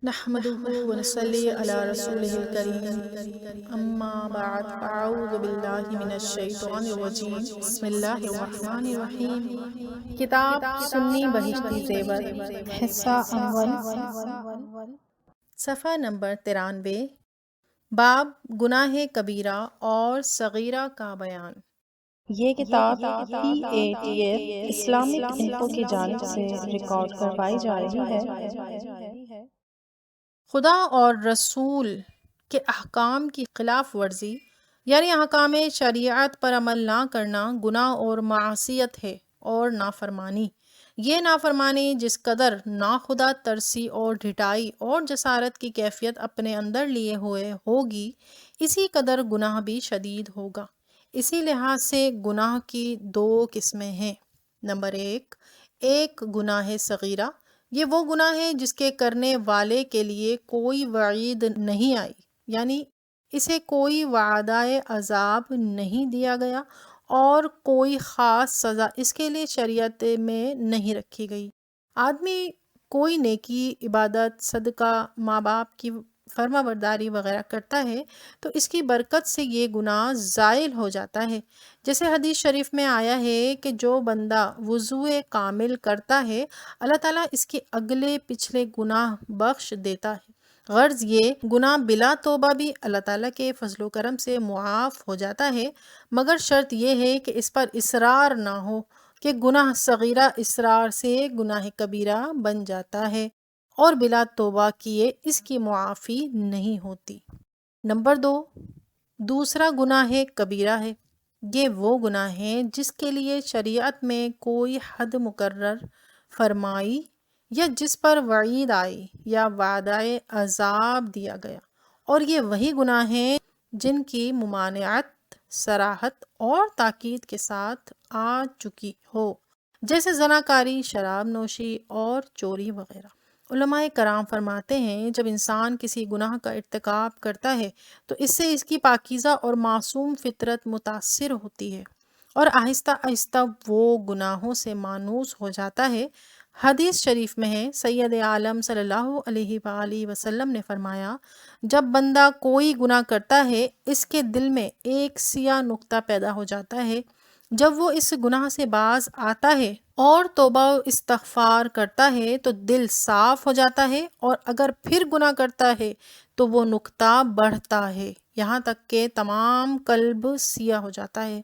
نحمده ونصلي على رسوله الكريم اما بعد فاعوذ باللہ من الشیطان الرجیم بسم اللہ الرحمن الرحیم۔ کتاب سنی بہشتی زیور، حصہ اول، صفحہ نمبر 93، باب گناہ کبیرہ اور صغیرہ کا بیان۔ یہ کتاب PATF اسلامک انفو کی جانب سے ریکارڈ کروائی جا رہی ہے۔ خدا اور رسول کے احکام کی خلاف ورزی یعنی احکام شریعت پر عمل نہ کرنا گناہ اور معصیت ہے، اور نافرمانی، یہ نافرمانی جس قدر ناخدا ترسی اور ڈھٹائی اور جسارت کی کیفیت اپنے اندر لیے ہوئے ہوگی، اسی قدر گناہ بھی شدید ہوگا۔ اسی لحاظ سے گناہ کی دو قسمیں ہیں۔ نمبر ایک گناہ صغیرہ، یہ وہ گناہ ہے جس کے کرنے والے کے لیے کوئی وعید نہیں آئی، یعنی اسے کوئی وعدہ عذاب نہیں دیا گیا اور کوئی خاص سزا اس کے لیے شریعت میں نہیں رکھی گئی۔ آدمی کوئی نیکی، عبادت، صدقہ، ماں باپ کی فرما برداری وغیرہ کرتا ہے تو اس کی برکت سے یہ گناہ زائل ہو جاتا ہے۔ جیسے حدیث شریف میں آیا ہے کہ جو بندہ وضو کامل کرتا ہے اللہ تعالیٰ اس کے اگلے پچھلے گناہ بخش دیتا ہے۔ غرض یہ گناہ بلا توبہ بھی اللہ تعالیٰ کے فضل و کرم سے معاف ہو جاتا ہے، مگر شرط یہ ہے کہ اس پر اصرار نہ ہو، کہ گناہ صغیرہ اصرار سے گناہ کبیرہ بن جاتا ہے اور بلا توبہ کیے اس کی معافی نہیں ہوتی۔ نمبر دوسرا گناہ کبیرہ ہے۔ یہ وہ گناہ ہے جس کے لیے شریعت میں کوئی حد مقرر فرمائی یا جس پر وعید آئی یا وعدہ عذاب دیا گیا، اور یہ وہی گناہ ہیں جن کی ممانعت صراحت اور تاکید کے ساتھ آ چکی ہو، جیسے زناکاری، شراب نوشی اور چوری وغیرہ۔ علماء کرام فرماتے ہیں جب انسان کسی گناہ کا ارتکاب کرتا ہے تو اس سے اس کی پاکیزہ اور معصوم فطرت متاثر ہوتی ہے اور آہستہ آہستہ وہ گناہوں سے مانوس ہو جاتا ہے۔ حدیث شریف میں ہے، سید عالم صلی اللہ علیہ وآلہ وسلم نے فرمایا، جب بندہ کوئی گناہ کرتا ہے اس کے دل میں ایک سیاہ نقطہ پیدا ہو جاتا ہے، جب وہ اس گناہ سے باز آتا ہے اور توبہ و استغفار کرتا ہے تو دل صاف ہو جاتا ہے، اور اگر پھر گناہ کرتا ہے تو وہ نقطہ بڑھتا ہے یہاں تک کہ تمام قلب سیاہ ہو جاتا ہے۔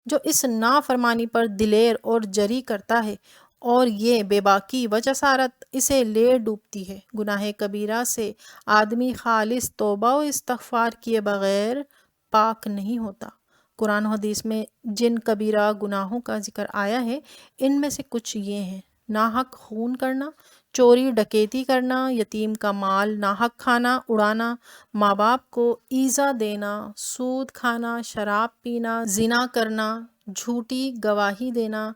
جو اس نافرمانی پر دلیر اور جری کرتا ہے اور یہ بے باکی و جسارت اسے لے ڈوبتی ہے، گناہ کبیرہ سے آدمی خالص توبہ و استغفار کیے بغیر پاک نہیں ہوتا۔ قرآن و حدیث میں جن کبیرہ گناہوں کا ذکر آیا ہے ان میں سے کچھ یہ ہیں: ناحق خون کرنا، چوری ڈکیتی کرنا، یتیم کا مال ناحق کھانا اڑانا، ماں باپ کو ایذا دینا، سود کھانا، شراب پینا، زنا کرنا، جھوٹی گواہی دینا،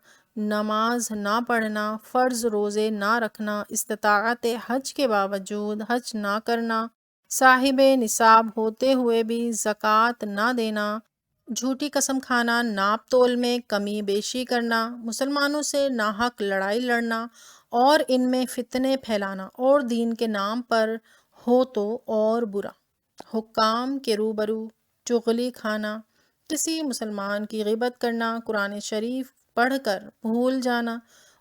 نماز نہ پڑھنا، فرض روزے نہ رکھنا، استطاعت حج کے باوجود حج نہ کرنا، صاحب نصاب ہوتے ہوئے بھی زکوٰۃ نہ دینا، جھوٹی قسم کھانا، ناپ تول میں کمی بیشی کرنا، مسلمانوں سے ناحق لڑائی لڑنا اور ان میں فتنے پھیلانا، اور دین کے نام پر ہو تو اور برا، حکام کے روبرو چغلی کھانا، کسی مسلمان کی غیبت کرنا، قرآن شریف پڑھ کر بھول جانا،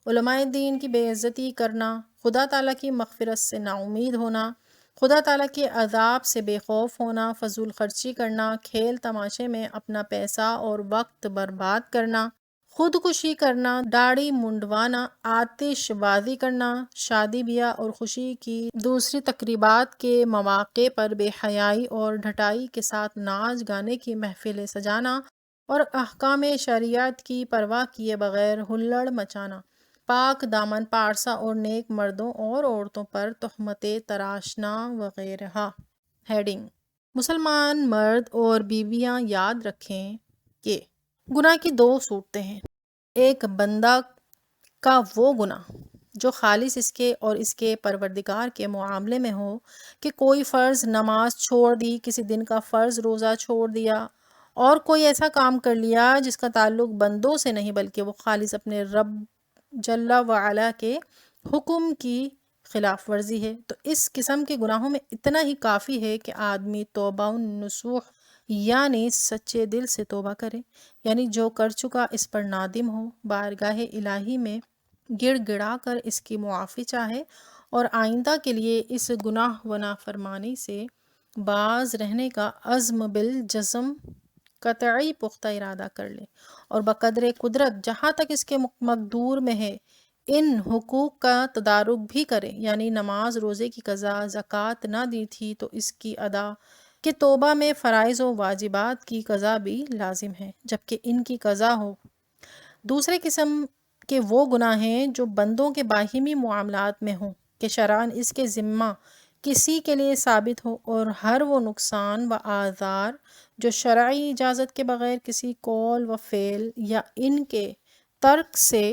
علماء دین کی بے عزتی کرنا، خدا تعالیٰ کی مغفرت سے نا امید ہونا، خدا تعالیٰ کے عذاب سے بے خوف ہونا، فضول خرچی کرنا، کھیل تماشے میں اپنا پیسہ اور وقت برباد کرنا، خودکشی کرنا، داڑھی منڈوانا، آتش بازی کرنا، شادی بیاہ اور خوشی کی دوسری تقریبات کے مواقع پر بے حیائی اور ڈھٹائی کے ساتھ ناچ گانے کی محفلیں سجانا اور احکام شریعت کی پرواہ کیے بغیر ہلڑ مچانا، پاک دامن پارسا اور نیک مردوں اور عورتوں پر تہمتیں تراشنا وغیرہ۔ ہیڈنگ: مسلمان مرد اور بیویاں یاد رکھیں کہ گناہ کی دو صورتیں ہیں۔ ایک بندہ کا وہ گناہ جو خالص اس کے اور اس کے پروردگار کے معاملے میں ہو، کہ کوئی فرض نماز چھوڑ دی، کسی دن کا فرض روزہ چھوڑ دیا، اور کوئی ایسا کام کر لیا جس کا تعلق بندوں سے نہیں بلکہ وہ خالص اپنے رب جل وعلا کے حکم کی خلاف ورزی ہے، تو اس قسم کے گناہوں میں اتنا ہی کافی ہے کہ آدمی توبہ النصوح یعنی سچے دل سے توبہ کرے، یعنی جو کر چکا اس پر نادم ہو، بارگاہ الہی میں گڑ گڑا کر اس کی معافی چاہے اور آئندہ کے لیے اس گناہ و نافرمانی سے باز رہنے کا عزم بالجزم قطعی پختہ ارادہ کر لے، اور بقدر قدرت جہاں تک اس کے مقدور میں ہے ان حقوق کا تدارک بھی کرے، یعنی نماز روزے کی قضا، زکوٰۃ نہ دی تھی تو اس کی ادا، کہ توبہ میں فرائض و واجبات کی قضا بھی لازم ہے جبکہ ان کی قضا ہو۔ دوسرے قسم کے وہ گناہ ہیں جو بندوں کے باہمی معاملات میں ہوں کہ شرعاً اس کے ذمہ کسی کے لیے ثابت ہو، اور ہر وہ نقصان و آزار جو شرعی اجازت کے بغیر کسی قول و فعل یا ان کے ترک سے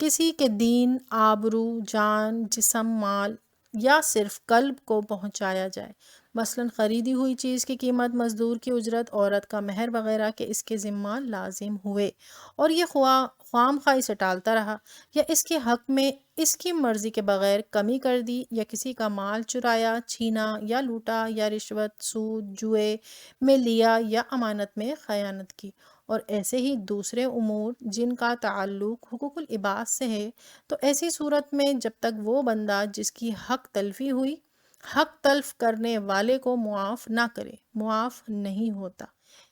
کسی کے دین، آبرو، جان، جسم، مال یا صرف قلب کو پہنچایا جائے، مثلاً خریدی ہوئی چیز کی قیمت، مزدور کی اجرت، عورت کا مہر وغیرہ کے اس کے ذمہ لازم ہوئے اور یہ خواہ خواہی سے ٹالتا رہا، یا اس کے حق میں اس کی مرضی کے بغیر کمی کر دی، یا کسی کا مال چرایا، چھینا یا لوٹا، یا رشوت، سود، جوئے میں لیا، یا امانت میں خیانت کی، اور ایسے ہی دوسرے امور جن کا تعلق حقوق العباد سے ہے، تو ایسی صورت میں جب تک وہ بندہ جس کی حق تلفی ہوئی حق تلف کرنے والے کو معاف نہ کرے، معاف نہیں ہوتا۔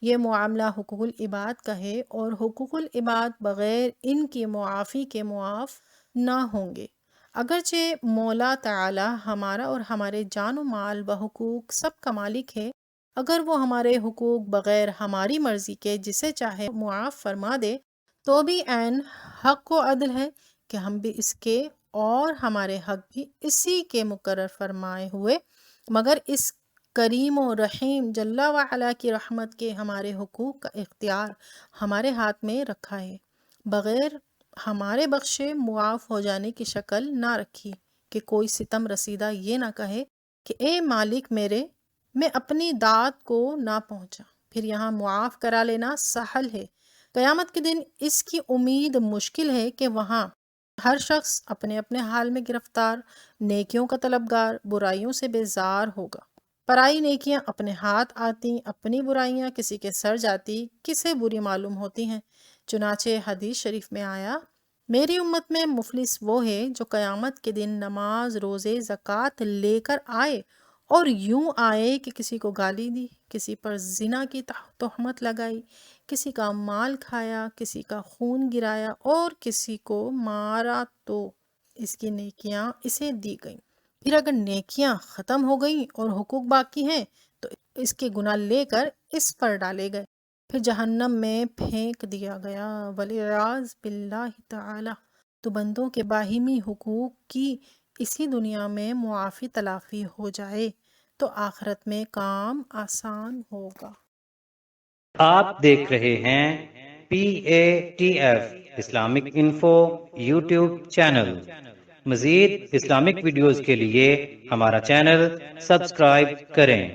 یہ معاملہ حقوق العباد کا ہے اور حقوق العباد بغیر ان کی معافی کے معاف نہ ہوں گے، اگرچہ مولا تعالی ہمارا اور ہمارے جان و مال و حقوق سب کا مالک ہے، اگر وہ ہمارے حقوق بغیر ہماری مرضی کے جسے چاہے معاف فرما دے تو بھی عین حق و عدل ہے کہ ہم بھی اس کے اور ہمارے حق بھی اسی کے مقرر فرمائے ہوئے، مگر اس کریم و رحیم جل وعلا کی رحمت کے ہمارے حقوق کا اختیار ہمارے ہاتھ میں رکھا ہے، بغیر ہمارے بخشے معاف ہو جانے کی شکل نہ رکھی کہ کوئی ستم رسیدہ یہ نہ کہے کہ اے مالک میرے، میں اپنی داد کو نہ پہنچا۔ پھر یہاں معاف کرا لینا سہل ہے، قیامت کے دن اس کی امید مشکل ہے کہ وہاں ہر شخص اپنے اپنے حال میں گرفتار، نیکیوں کا طلبگار، برائیوں سے بیزار ہوگا۔ پرائی نیکیاں اپنے ہاتھ آتی، اپنی برائیاں کسی کے سر جاتی، کسے بری معلوم ہوتی ہیں۔ چنانچہ حدیث شریف میں آیا، میری امت میں مفلس وہ ہے جو قیامت کے دن نماز، روزے، زکوٰۃ لے کر آئے اور یوں آئے کہ کسی کو گالی دی، کسی پر زنا کی تہمت لگائی، کسی کا مال کھایا، کسی کا خون گرایا اور کسی کو مارا تو اس کی نیکیاں اسے دی گئیں۔ پھر اگر نیکیاں ختم ہو گئیں اور حقوق باقی ہیں تو اس کے گناہ لے کر اس پر ڈالے گئے، پھر جہنم میں پھینک دیا گیا، والعیاذ باللہ تعالی۔ تو بندوں کے باہمی حقوق کی اسی دنیا میں معافی تلافی ہو جائے تو آخرت میں کام آسان ہوگا۔ آپ دیکھ رہے ہیں PATF Islamic info YouTube channel. مزید اسلامک ویڈیوز کے لیے ہمارا چینل سبسکرائب کریں۔